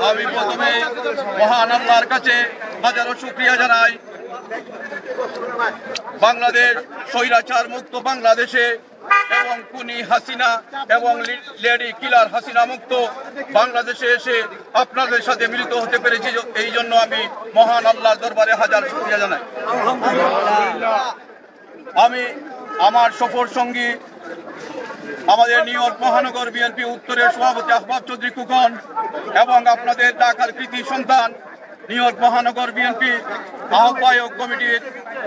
আমি প্রথমে মহান আল্লাহর কাছে হাজারো শুকরিয়া জানাই। বাংলাদেশ স্বৈরাচার মুক্ত বাংলাদেশে এবং খুনি হাসিনা এবং লেডি কিলার হাসিনা মুক্ত বাংলাদেশে এসে আপনাদের সাথে মিলিত হতে পেরেছি, এই জন্য আমি মহান আল্লাহর দরবারে হাজার শুকরিয়া জানাই। আমি আমার সফর সঙ্গী আমাদের নিউ ইয়র্ক মহানগর বিএনপি উত্তরের সভাপতি আহবাব চৌধুরী খোকন এবং আপনাদের ঢাকার কৃতি সন্তান নিউ ইয়র্ক মহানগর বিএনপি আহ্বায়ক কমিটির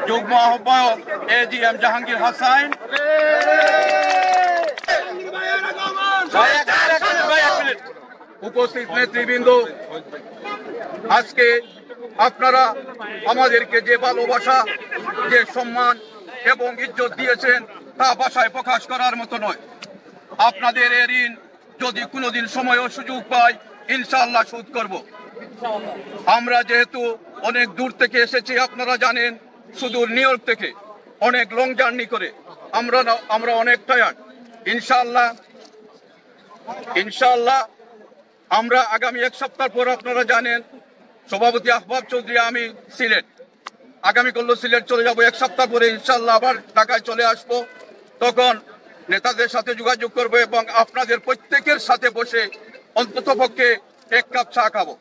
যুগ্ম আহ্বায়ক AGM জাহাঙ্গীর হাসান, উপস্থিত নেতৃবৃন্দ, আজকে আপনারা আমাদেরকে যে ভালোবাসা, যে সম্মান এবং ইজ্জত দিয়েছেন তা ভাষায় প্রকাশ করার মতো নয়। আপনাদের এই ঋণ যদি কোনোদিন সময় ও সুযোগ পাই ইনশাআল্লাহ শোধ করব। আমরা যেহেতু অনেক দূর থেকে এসেছি, আপনারা জানেন সুদূর নিউ ইয়র্ক থেকে অনেক লং জার্নি করে আমরা অনেক টায়ার্ড। ইনশাআল্লাহ আমরা আগামী এক সপ্তাহ পর, আপনারা জানেন সভাপতি আহবাব চৌধুরী, আমি সিলেট আগামীকাল সিলেট চলে যাব। এক সপ্তাহ পরে ইনশাআল্লাহ আবার ঢাকায় চলে আসবো। তখন নেতাদের সাথে যোগাযোগ করবো এবং আপনাদের প্রত্যেকের সাথে বসে অন্ততপক্ষে এক কাপ চা খাবো।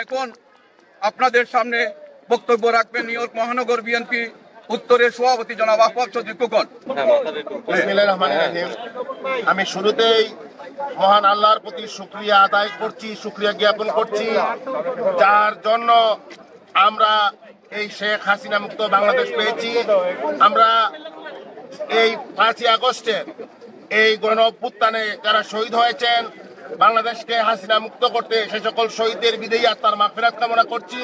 এখন আপনাদের সামনে বক্তব্য রাখবেন নিউ ইয়র্ক মহানগর বিএনপি উত্তরের সভাপতি জনাব আহবাব চৌধুরী খোকন। বিসমিল্লাহির রহমানির রহিম। আমি শুরুতেই মহান আল্লাহর প্রতি শুকরিয়া আদায় করছি, শুকরিয়া জ্ঞাপন করছি, যার জন্য আমরা এই শেখ হাসিনা মুক্ত বাংলাদেশ পেয়েছি। আমরা এই 5ই আগস্টে এই গণ অভ্যুত্থানে যারা শহীদ হয়েছেন, বাংলাদেশকে হাসিনা মুক্ত করতে সে সকল শহীদদের বিদায়ী আত্মার মাগফিরাত কামনা করছি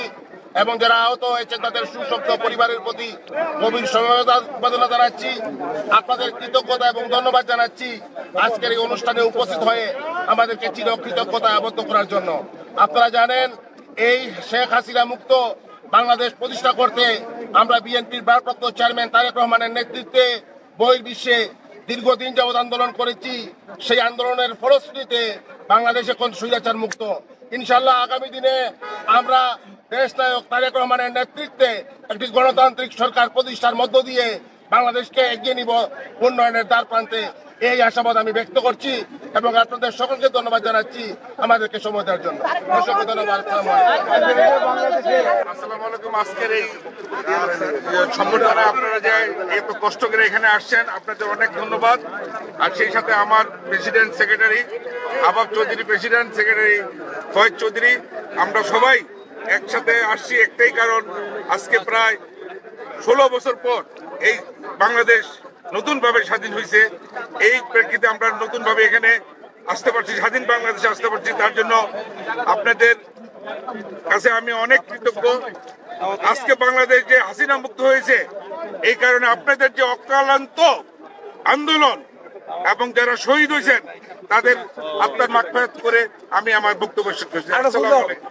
এবং যারা আহত হয়েছেন তাদের সুশক্ত পরিবারের প্রতি গভীর সমবেদনা জানাচ্ছি। আপনাদের কৃতজ্ঞতা এবং ধন্যবাদ জানাচ্ছি আজকের এই অনুষ্ঠানে উপস্থিত হয়ে আমাদেরকে চিরকৃতজ্ঞতা আবদ্ধ করার জন্য। আপনারা জানেন এই শেখ হাসিনা মুক্ত বাংলাদেশ প্রতিষ্ঠা করতে আমরা বিএনপির ভারপ্রাপ্ত চেয়ারম্যান তারেক রহমানের নেতৃত্বে বহির্বিশ্বে দীর্ঘদিন যাবৎ আন্দোলন করেছি। সেই আন্দোলনের ফলশ্রুতিতে বাংলাদেশ এখন স্বৈরাচার মুক্ত। ইনশাআল্লাহ আগামী দিনে আমরা দেশ নায়ক তারেক রহমানের নেতৃত্বে একটি গণতান্ত্রিক সরকার প্রতিষ্ঠার মধ্য দিয়ে বাংলাদেশকে এগিয়ে নিব উন্নয়নের দ্বার প্রান্তে, এই আশাবাদ আমি ব্যক্ত করছি এবং আপনাদের সকলকে ধন্যবাদ জানাচ্ছি আমাদেরকে সময় দেওয়ার জন্য। অসংখ্য ধন্যবাদ। আসসালামু আলাইকুম। আজকের এই সম্মেলনে আপনারা যে এত কষ্ট করে এখানে আসছেন, আপনাদের অনেক ধন্যবাদ। আর সেই সাথে আমার president secretary Ahbab Chowdhury, president secretary Foyez Chowdhury, আমরা সবাই একসাথে আসছি একটাই কারণ, আজকে প্রায় 16 বছর পর এই বাংলাদেশ নতুনভাবে স্বাধীন হয়েছে। এই প্রেক্ষিতে আমরা নতুনভাবে এখানে আসতে পারছি, স্বাধীন বাংলাদেশে আসতে পারছি। তার জন্য আপনাদের কাছে আমি অনেক কৃতজ্ঞ। আজকে বাংলাদেশ যে হাসিনা মুক্ত হয়েছে, এই কারণে আপনাদের যে অক্লান্ত আন্দোলন এবং যারা শহীদ হয়েছেন তাদের আত্মার মাগফিরাত করে আমি আমার বক্তব্য শেষ করছি। আসসালামু আলাইকুম।